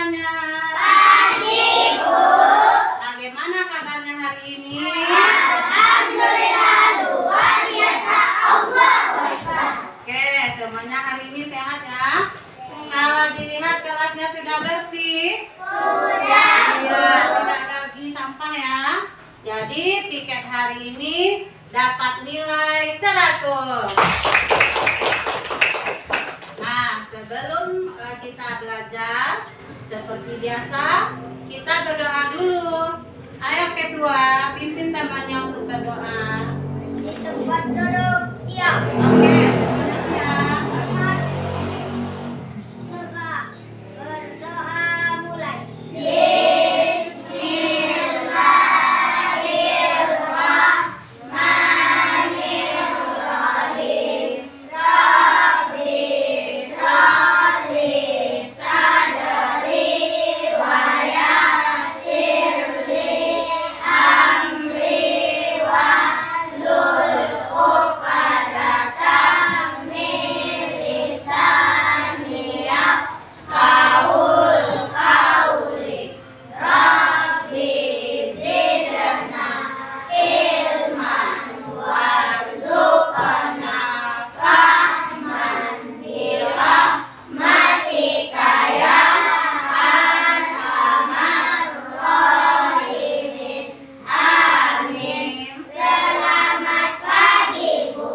semuanya? Pagi, Bu. Bagaimana kabarnya hari ini? Alhamdulillah, luar biasa. Allahu Akbar. Oke, semuanya hari ini sehat ya? Kalau dilihat kelasnya sudah bersih? Sudah, Iya, tidak ada lagi sampah ya. Jadi piket hari ini dapat nilai 100. Nah, sebelum kita belajar, seperti biasa, kita berdoa dulu. Ayo ketua, pimpin temannya untuk berdoa. di tempat duduk siap. Oke, semuanya siap. Coba berdoa mulai. Bismillahirrahmanirrahim. Rabbi sholli sadri wa yassirli amri wahlul uqdatam min lisani yafqahul qawli. Rabbi zidna ilman warzuqna fahman birahmatika ya arhamar rahimin. Amin. Selamat pagi, Bu.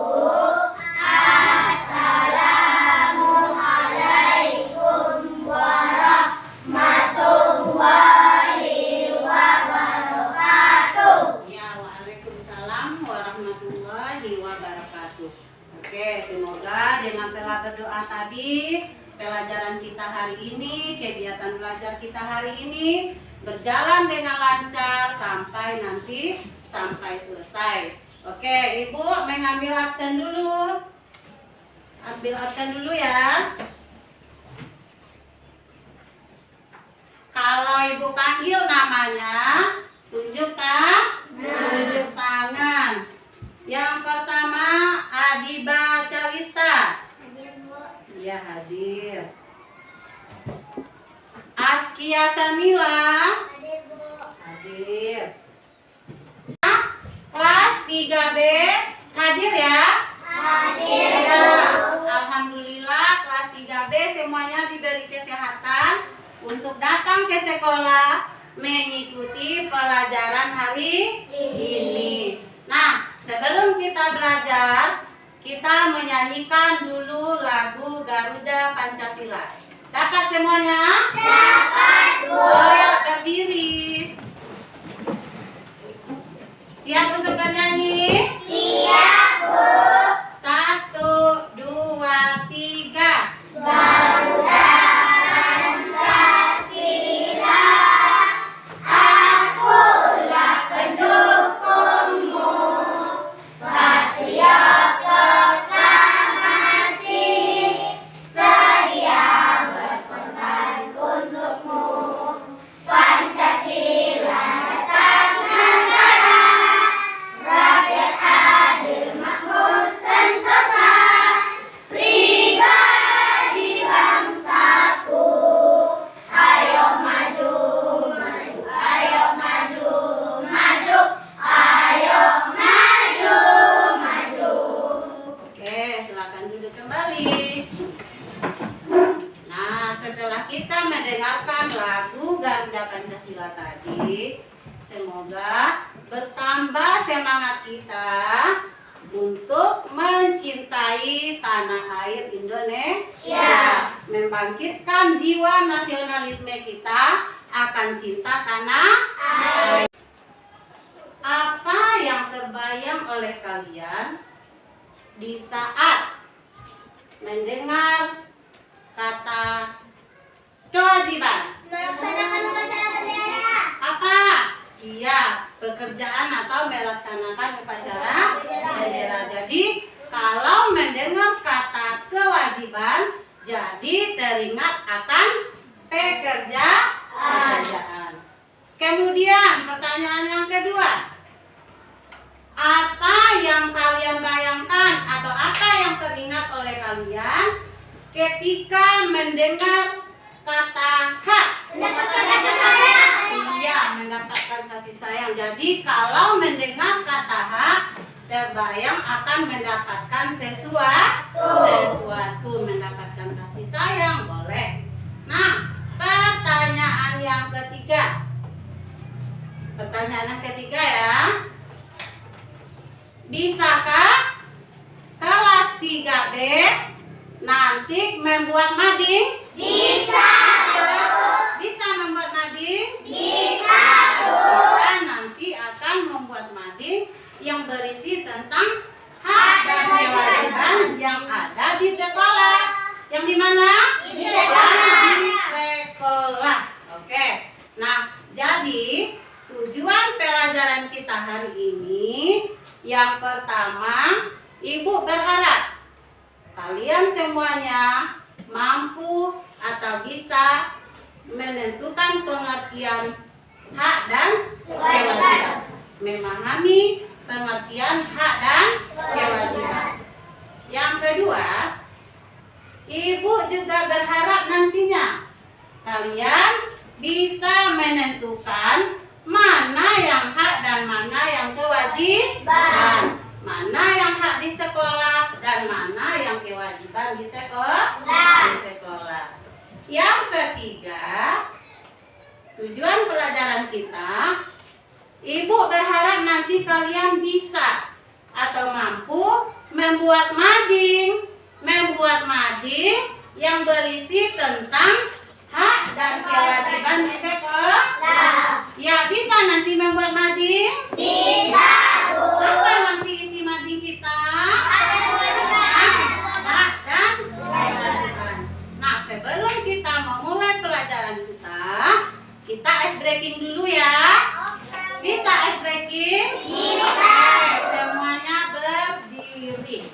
Assalamualaikum warahmatullahi wabarakatuh. Ya, waalaikumsalam warahmatullahi wabarakatuh. Oke, semoga dengan telah berdoa tadi, pelajaran kita hari ini, kegiatan belajar kita hari ini berjalan dengan lancar sampai selesai. Oke, Ibu mengambil absen dulu. Ambil absen dulu ya. Kalau Ibu panggil namanya, tunjuk tangan. Yang pertama, Adiba Calista. Iya, hadir. Askia Samila. Hadir. Kelas 3B hadir ya? Hadir, Ya. Bu. Alhamdulillah kelas 3B semuanya diberi kesehatan untuk datang ke sekolah mengikuti pelajaran hari ini. Nah, sebelum kita belajar, kita menyanyikan dulu lagu Garuda Pancasila. Dapat semuanya? Dapat, Bu. Boleh berdiri. Siap untuk bernyanyi? Siap, Bu. 1, 2, 3. Garuda Pancasila, akulah pendukungmu. Patriot proklamasi, sedia berkorban untukmu. Pancasila dasar negara, rakyat adil makmur sentosa, pribadi bangsaku. Ayo maju, maju, ayo maju, maju, ayo maju, maju. Oke, silakan duduk kembali. Nah, setelah kita mendengarkan lagu Garuda Pancasila tadi, semoga bertambah semangat kita untuk mencintai tanah air Indonesia, membangkitkan jiwa nasionalisme kita akan cinta tanah air. Apa yang terbayang oleh kalian di saat mendengar kata kewajiban? Melaksanakan upacara bendera. Apa? Iya, pekerjaan atau melaksanakan upacara bendera. Jadi, kalau mendengar kata kewajiban, jadi teringat akan pekerjaan. Kemudian, pertanyaan yang kedua. Apa yang kalian bayangkan atau apa yang teringat oleh kalian ketika mendengar kata hak? Jadi kalau mendengar kata hak, terbayang akan mendapatkan sesuatu, mendapatkan kasih sayang, boleh. Nah, pertanyaan yang ketiga. Pertanyaan yang ketiga ya. Bisakah kelas 3B nanti membuat mading? Bisa, Bu. Bisa membuat mading? Bisa, Bu. Kita nanti akan membuat mading yang berisi tentang hak dan kewajiban yang ada di sekolah. Yang di mana? Di sekolah. Di sekolah. Oke. Nah, jadi tujuan pelajaran kita hari ini yang pertama, Ibu berharap kalian semuanya mampu atau bisa menentukan pengertian hak dan kewajiban. Memahami pengertian hak dan kewajiban. Yang kedua, Ibu juga berharap nantinya kalian bisa menentukan mana yang hak dan mana yang kewajiban. Mana yang hak di sekolah dan mana yang kewajiban di sekolah. Yang ketiga, tujuan pelajaran kita, Ibu berharap nanti kalian bisa atau mampu membuat mading yang berisi tentang hak dan kewajiban di sekolah. Ya, bisa nanti membuat mading? Bisa, Bu. Apa nanti isi mading kita? Hak dan kewajiban. Nah, sebelum kita memulai pelajaran kita ice breaking dulu ya. Bisa ice breaking? Bisa. Oke, semuanya berdiri.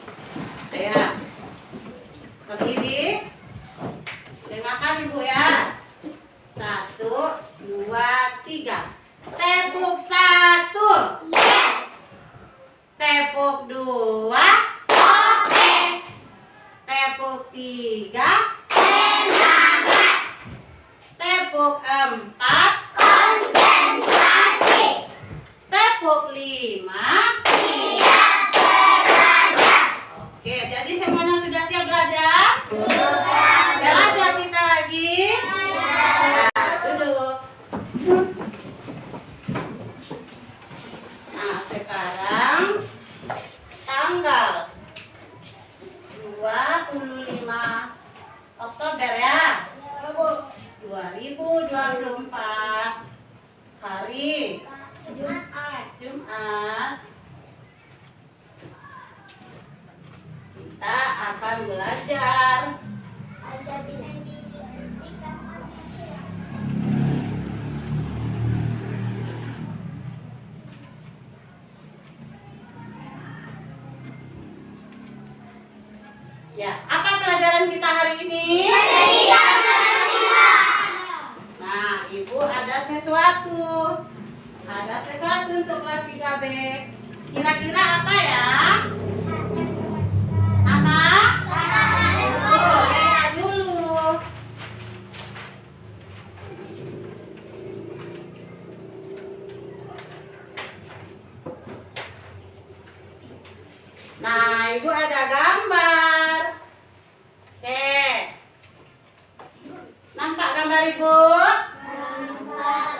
Ayo. Berdiri. Dengarkan Ibu ya. 1, 2, 3. Tepuk 1. Yes. Tepuk 2. Oke. Tepuk 3. Semangat. Tepuk 4. Konsentrasi. Tepuk 5. Siap belajar. Oke, jadi semuanya sudah siap belajar? Sudah. Belajar kita lagi. Nah, duduk. Nah, sekarang tanggal 25 Oktober ya. 2024. Hari Jumat. Kita akan belajar ya. Apa pelajaran kita hari ini? Nah, Ibu ada sesuatu untuk kelas 3B. Kira-kira apa ya? Apa? Lihat dulu. Nah, Ibu ada gambar. Oke. Nampak gambar Ibu?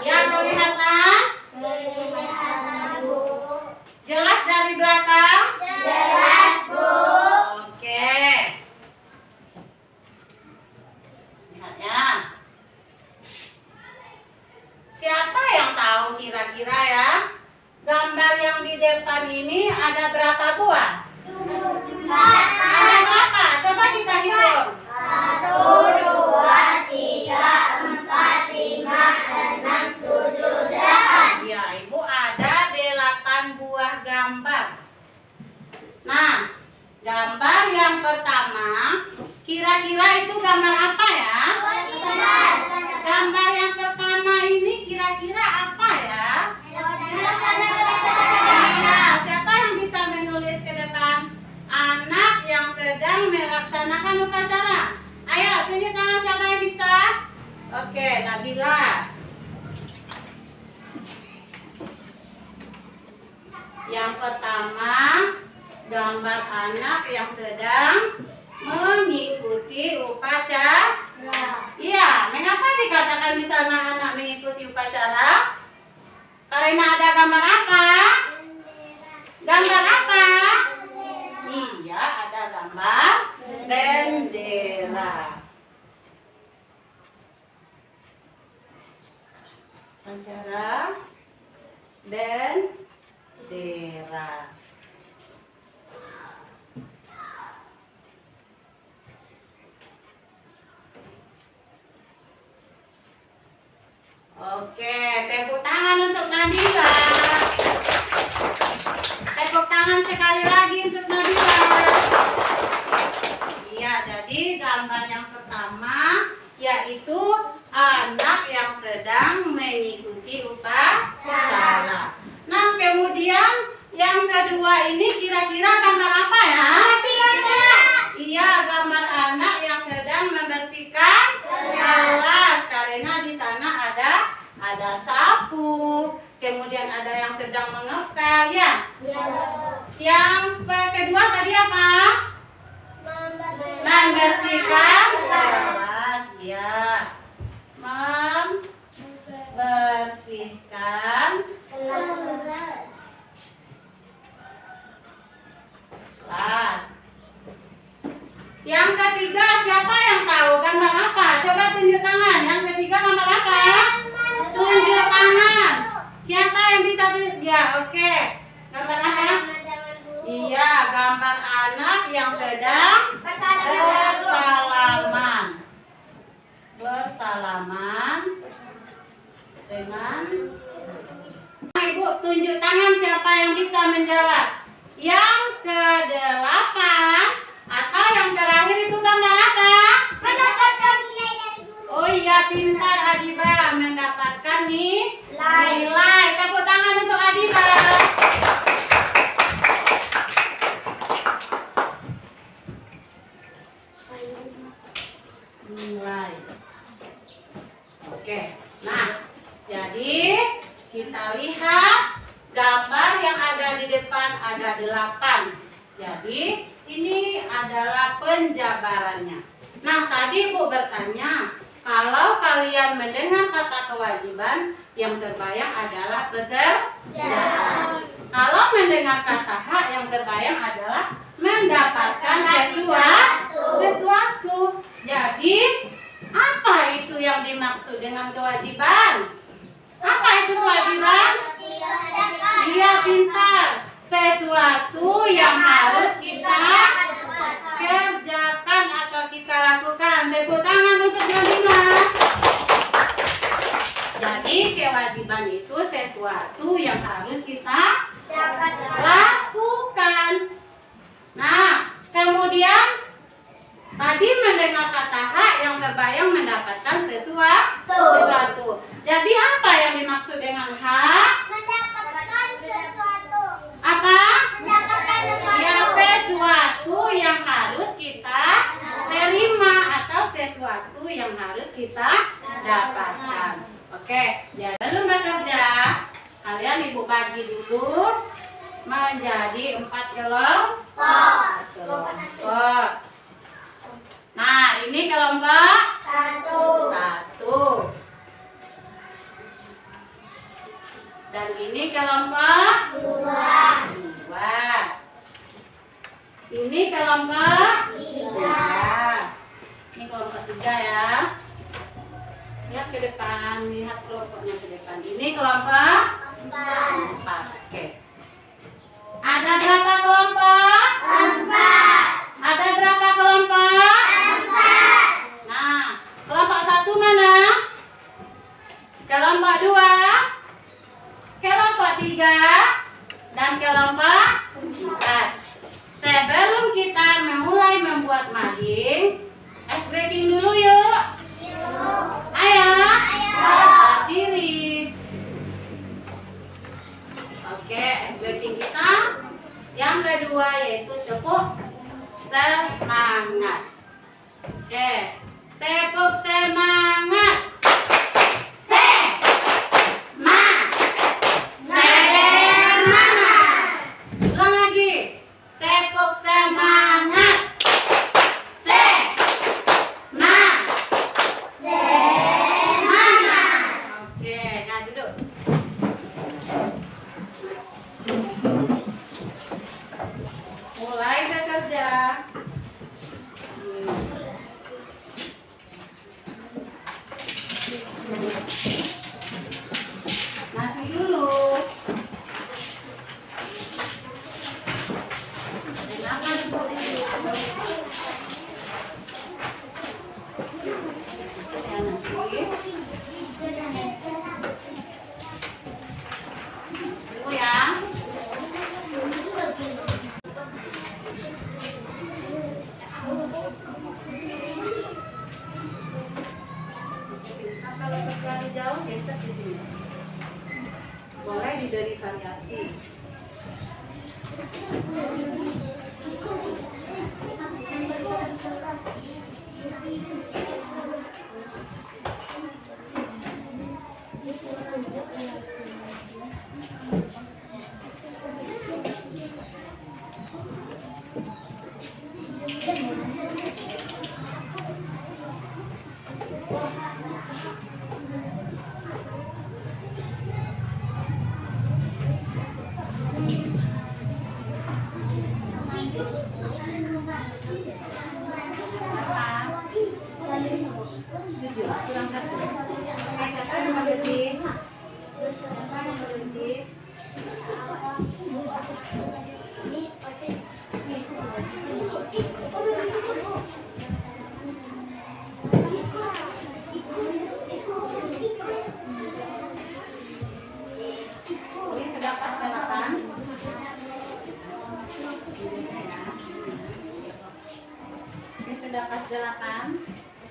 Ya, kelihatan? Jelas dari belakang? Jelas, Bu. Oke. Lihat ya. Siapa yang tahu kira-kira ya? Gambar yang di depan ini ada berapa buah? Ada berapa? Coba kita hitung. 1, 2, 3, 4, 5, 6, 7, 8. Ya, Ibu ada 8 buah gambar. Nah, gambar yang pertama, kira-kira itu gambar apa ya? Gambar yang pertama ini kira-kira apa ya? Iya, siapa yang bisa menulis ke depan? Anak yang sedang melaksanakan upacara. Ayo, tunjuk tangan siapa yang bisa? Oke, Nabila. Yang pertama, gambar anak yang sedang mengikuti upacara. Iya, mengapa dikatakan di sana anak mengikuti upacara? Karena ada gambar apa? Gambar apa? Iya, ada gambar bendera. Upacara bendera. Oke, tepuk tangan untuk Nabila. Tepuk tangan sekali lagi untuk Nabila. Iya, jadi gambar yang pertama yaitu anak yang sedang mengikuti upacara. Nah, kemudian yang kedua ini kira-kira gambar apa ya? Iya, gambar anak yang sedang membersihkan kelas karena di sana ada sapu, kemudian ada yang sedang mengepel ya. Yang kedua tadi apa? Membersihkan kelas ya. Membersihkan kelas. Yang ketiga siapa yang tahu gambar apa? Coba tunjuk tangan. Yang ketiga gambar apa? Tunjuk tangan. Siapa yang bisa tunjuk? Ya, oke. Gambar apa? Iya, gambar anak yang sedang bersalaman. Bersalaman dengan Ibu, tunjuk tangan siapa yang bisa menjawab. Yang ke-8 atau yang terakhir itu gambar apa? Mendapatkan nilai dari guru. Oh iya, pintar Adiba, mendapatkan nilai. Tepuk tangan untuk Adiba. Nilai. Oke, nah jadi kita lihat gambar yang ada di depan ada 8. Jadi ini adalah penjabarannya. Nah, tadi Ibu bertanya, kalau kalian mendengar kata kewajiban, yang terbayang adalah pekerjaan. Kalau mendengar kata hak, yang terbayang adalah mendapatkan sesuatu. Jadi, apa itu yang dimaksud dengan kewajiban? Apa itu kewajiban? Iya, pintar. Sesuatu yang harus kita kerjakan atau kita lakukan. Tepuk tangan untuk Nabila. Jadi kewajiban itu sesuatu yang harus kita lakukan. Nah, kemudian tadi mendengar kata hak, yang terbayang mendapatkan sesuatu. Jadi apa yang dimaksud dengan hak? Mendapatkan sesuatu. Apa? Mendapatkan sesuatu. Ya, sesuatu yang harus kita terima atau sesuatu yang harus kita dapatkan. Oke, jadi sebelum bekerja, kalian Ibu bagi dulu menjadi 4 kelompok. Nah, ini kelompok 1. Dan ini kelompok 2. Ini kelompok 3. Ini kelompok 3 ya. Lihat ke depan, lihat kelompoknya ke depan. Ini kelompok 4. Oke. Ada berapa kelompok? 4. Ada berapa kelompok? 4. Nah, kelompok 1 mana? Kelompok 2, kelompok 3, dan kelompok 4. Sebelum kita memulai membuat mading, ice breaking dulu yuk. Ayo. Berdiri. Oke, ice breaking kita yang kedua yaitu tepuk semangat. Oke, tepuk semangat. terlalu jauh, geser di sini. Boleh diberi variasi. Tujuh, kurang satu. Siapa yang berhenti? Siapa yang berhenti? Ini sudah pas 8. Ini sudah pas 8.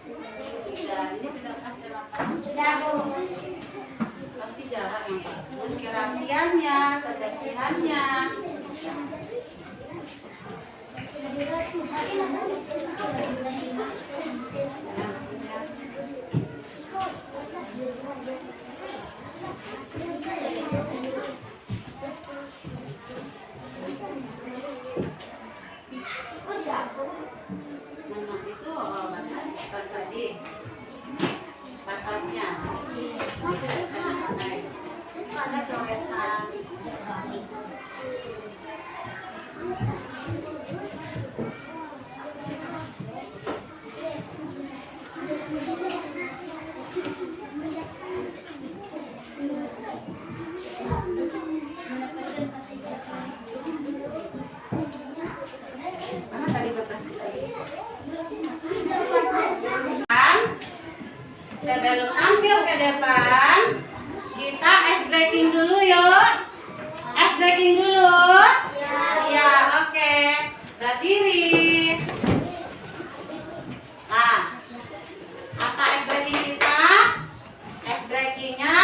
Sudah, ini sudah pas 8. Sudah, Bu. Kasih jarak yang bagus, kerapiannya, kebersihannya. Memang itu batas tadi, batasnya itu tidak bisa dipakai. Ada coretan. Mana tadi batas kita? Sebelum ambil ke depan, kita ice breaking dulu yuk. Ice breaking dulu. Ya, oke. Berdiri. Nah, apa ice breaking kita? Ice breakingnya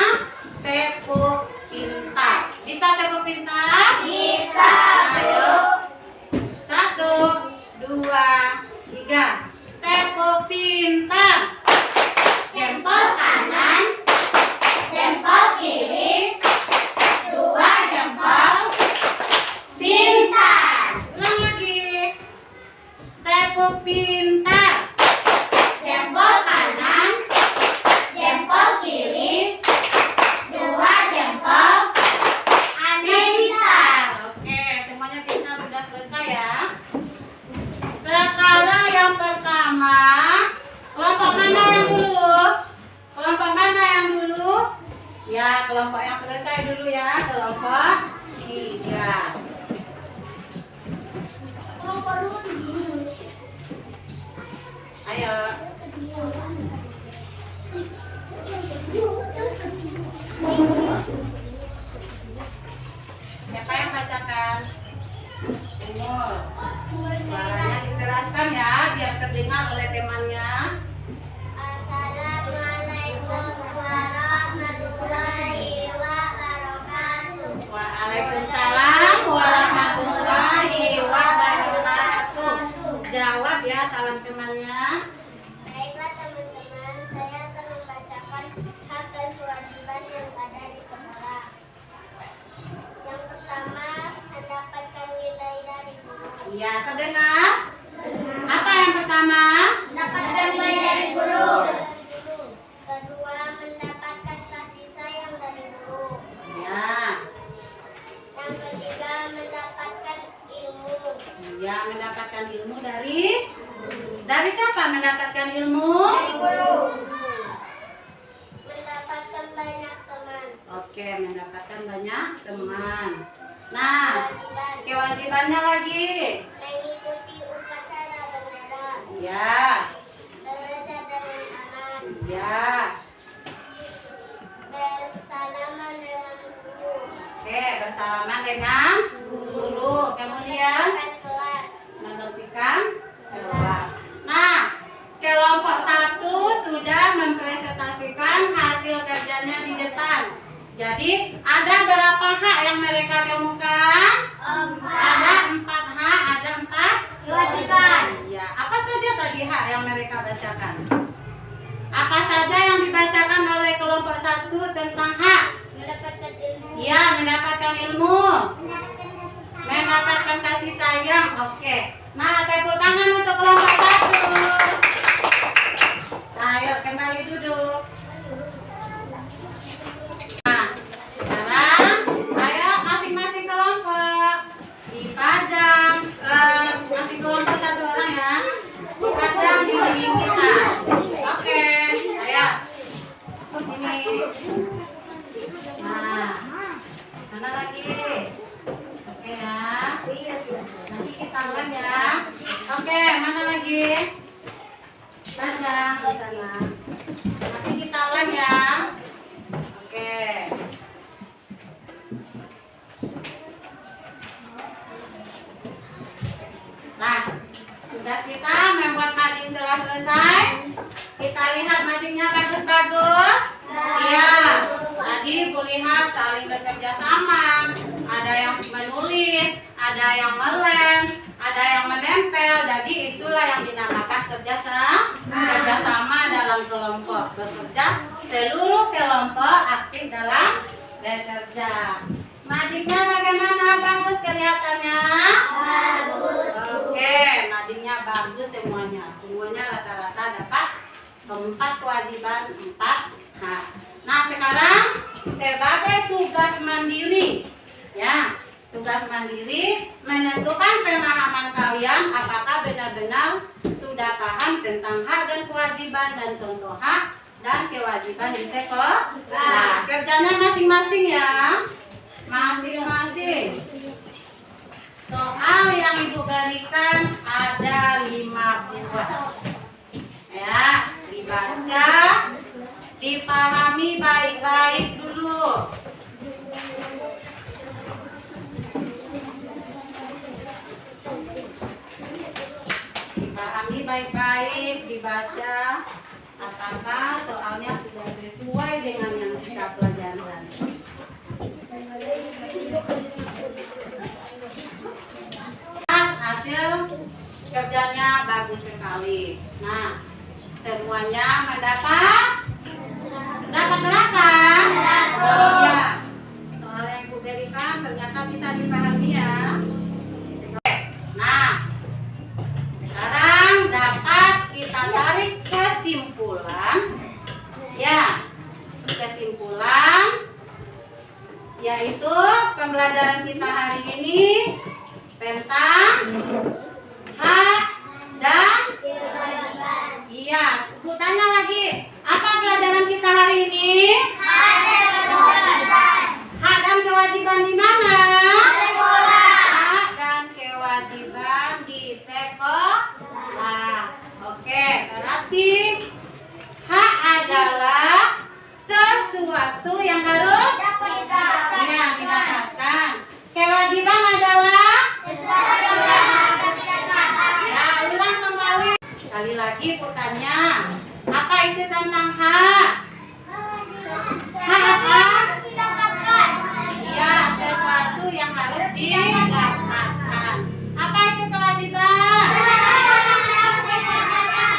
tepuk pintar. Bisa tepuk pintar? Bisa, Ayo. 1, 2, 3. Tepuk pintar. Jempol kanan, jempol kiri, 2 jempol pintar. Ulang lagi. Tepuk pintar. Jempol kanan, jempol kiri, 2 jempol pintar. Oke, semuanya kita sudah selesai ya. Sekarang yang pertama, kelompok mana yang dulu? Kelompok mana yang dulu? Ya, kelompok yang selesai dulu ya. Kelompok 3. Ayo. Siapa yang bacakan? Umur. Suaranya dikeraskan ya, biar terdengar oleh temannya. Assalamualaikum warahmatullahi wabarakatuh. Waalaikumsalam warahmatullahi wabarakatuh. Jawab ya salam temannya. Baiklah teman-teman, saya akan membacakan hak dan kewajiban yang ada di sekolah. Yang pertama, mendapatkan nilai dari guru. Iya, terdengar? Apa yang pertama? Mendapatkan nilai dari guru. Kedua, mendapatkan kasih sayang dari guru. Ya. Yang ketiga, mendapatkan ilmu. Ya, mendapatkan ilmu dari siapa mendapatkan ilmu? Dari guru. Mendapatkan banyak teman. Oke, mendapatkan banyak teman. Nah, Kewajiban. kewajibannya lagi. Mengikuti upacara bendera. Ya. Belajar dengan aman. Ya. Bersalaman dengan guru. Oke, bersalaman dengan guru. Kemudian Membersihkan kelas. membersihkan kelas. Nah, kelompok 1 sudah mempresentasikan hasil Jadi ada berapa hak yang mereka temukan? Ada 4 hak, ada 4 kewajiban. ya. Apa saja tadi hak yang mereka bacakan? Apa saja yang dibacakan oleh kelompok 1 tentang hak? Mendapatkan ilmu. Ya, mendapatkan ilmu, Mendapatkan mendapatkan kasih sayang. Oke. Nah, tepuk tangan untuk kelompok 1. Ayo kembali duduk. Nah, sekarang ayo masing-masing kelompok dipajang, masing kelompok 1 orang ya, dipajang di dinding kita. Oke, ayo sini. Nah, mana lagi? Oke ya, nanti kita lihat ya. Oke, mana lagi? Pajang di sana. Nanti kita lem ya. Oke. Nah, tugas kita membuat mading telah selesai. Kita lihat madingnya bagus-bagus. Iya. Tadi Bu lihat saling bekerja sama. Ada yang menulis, ada yang melem, ada yang menempel. Jadi itulah yang dinamakan kerjasama dalam kelompok. Bekerja seluruh kelompok aktif dalam bekerja. Madingnya bagaimana? Bagus kelihatannya? bagus. Oke, madingnya bagus semuanya. Semuanya rata-rata dapat 4 kewajiban, 4 hak. Nah, sekarang sebagai tugas mandiri, ya, tugas mandiri menentukan pemahaman kalian apakah benar-benar sudah paham tentang hak dan kewajiban dan contoh hak dan kewajiban di sekolah. Nah, kerjanya masing-masing ya, masing-masing. Soal yang Ibu berikan ada 5 buah. Ya, dibaca, dipahami baik-baik dulu. Dipahami baik-baik, dibaca. Apakah soalnya sudah sesuai dengan yang kita pelajaran? Hasil kerjanya bagus sekali. Nah, semuanya mendapat berapa? Iya. Soal yang Ibu berikan ternyata bisa dipahami ya. Oke. Nah, sekarang dapat kita tarik kesimpulan. Ya, kesimpulan yaitu pembelajaran kita hari ini tentang hak dan Kewajiban. iya. Bu tanya lagi, apa pelajaran kita hari ini? Hak dan kewajiban di mana? Hak dan kewajiban di sekolah. Oke, berarti hak adalah sesuatu yang harus didapatkan. Kewajiban adalah ya, ulang kembali. Sekali lagi bertanya, apa itu tentang hak? Hak apa? Ya, sesuatu yang harus didapatkan. Apa itu kewajiban?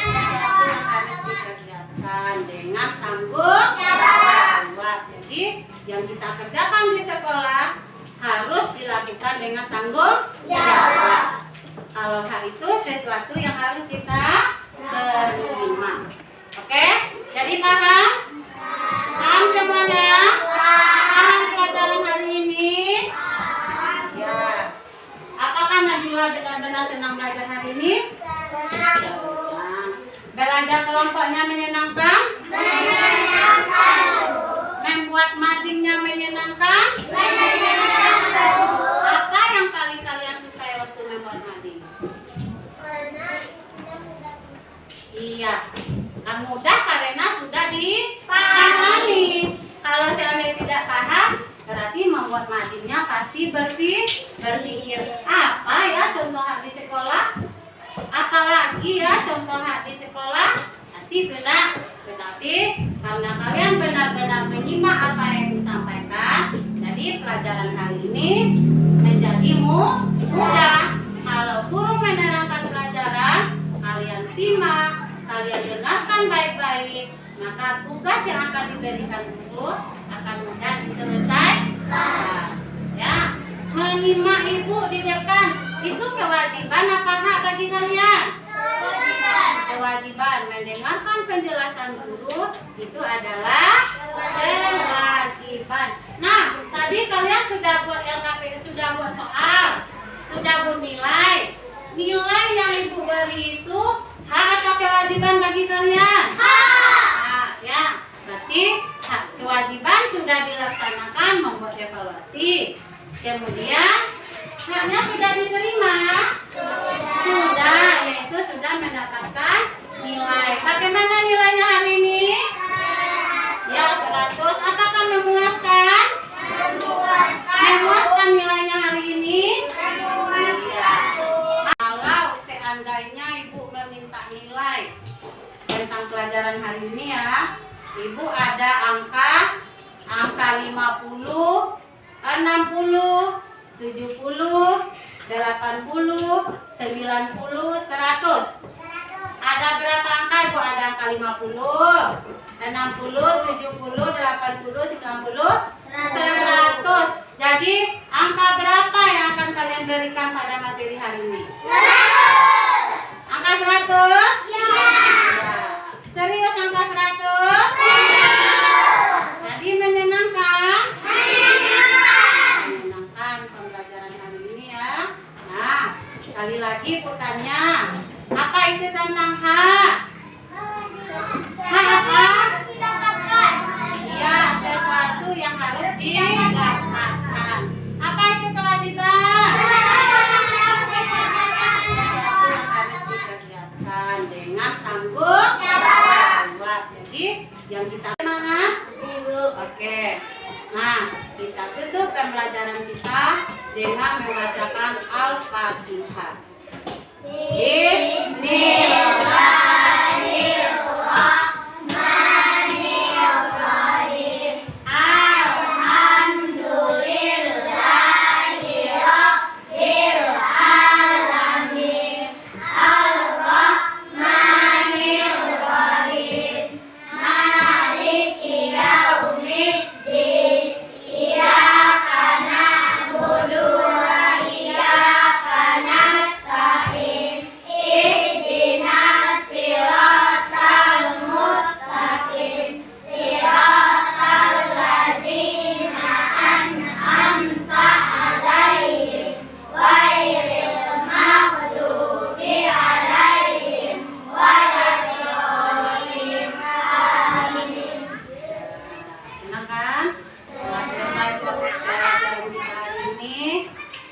Sesuatu yang harus dikerjakan dengan tanggung jawab. Jadi, yang kita kerjakan di sekolah harus dilakukan dengan tanggung jawab. Kalau hak itu sesuatu yang harus kita terima. Oke? Jadi paham? Paham semuanya? Paham pelajaran hari ini? Ya. Apakah Najwa benar-benar senang belajar hari ini? Senang. Belajar kelompoknya menyenangkan? Membuat madingnya menyenangkan? Apa yang paling kalian sukai waktu membuat mading? Iya, kan mudah karena sudah dipahami. Kalau seandainya tidak paham, berarti membuat madingnya pasti berpikir apa ya contoh hak di sekolah? Apalagi ya contoh hak di sekolah? Pasti tidak. Tetapi karena kalian benar-benar menyimak apa yang Ibu sampaikan, ini menjadi mudah. Kalau guru menerangkan pelajaran, kalian simak, kalian dengarkan baik-baik, maka tugas yang akan diberikan guru akan mudah diselesaikan. Ya, menyimak ibu di depan itu kewajiban apa hak bagi kalian? Kewajiban. Mendengarkan penjelasan guru itu adalah kewajiban. Nah, tadi kalian sudah buat LKP, sudah buat soal, sudah buat nilai. Nilai yang ibu beri itu hak atau kewajiban bagi kalian? Hak, ya. Berarti hak kewajiban sudah dilaksanakan, membuat evaluasi. Kemudian haknya sudah diterima? Sudah, yaitu sudah mendapatkan nilai. Bagaimana nilainya hari ini? Ya, 100. Apakah memuaskan? Memuaskan nilainya hari ini? Ya. Kalau seandainya ibu meminta nilai tentang pelajaran hari ini ya, ibu ada angka 50, 60, 70, 80, 90, 100. Ada berapa angka ibu? Ada angka 50, 60, 70, 80, 90, 100. Jadi angka berapa yang akan kalian berikan pada materi hari ini? 100. Angka 100? Ya. Serius angka 100? Jadi menyenangkan? Menyenangkan pembelajaran hari ini ya. Nah, sekali lagi ibu tanya, apa itu tentang hak? Hak apa? Iya, sesuatu yang harus didapatkan. Apa itu kewajiban? Sesuatu yang harus dikerjakan dengan tanggung jawab. Jadi yang kita mana? Oke. Nah, kita tutup pembelajaran kita dengan membacakan Al-Fatihah. Bismillahirrahmanirrahim. Alhamdulillahirabbil alamin. Ar-Rahmanirrahim. Maliki yaumiddin. Iyyaka na'budu wa iyyaka nasta'in. Ihdinas siratal mustaqim. Siratal ladzina an'amta 'alaihim ghairil maghdubi 'alaihim waladdallin. Amin. Senang kan? Setelah selesai pelajaran kita hari ini,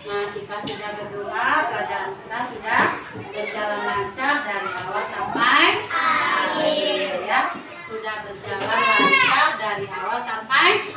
nah kita sudah berdoa, pelajaran kita sudah berjalan lancar dari awal sampai akhir ya. Sudah berjalan lancar dari awal sampai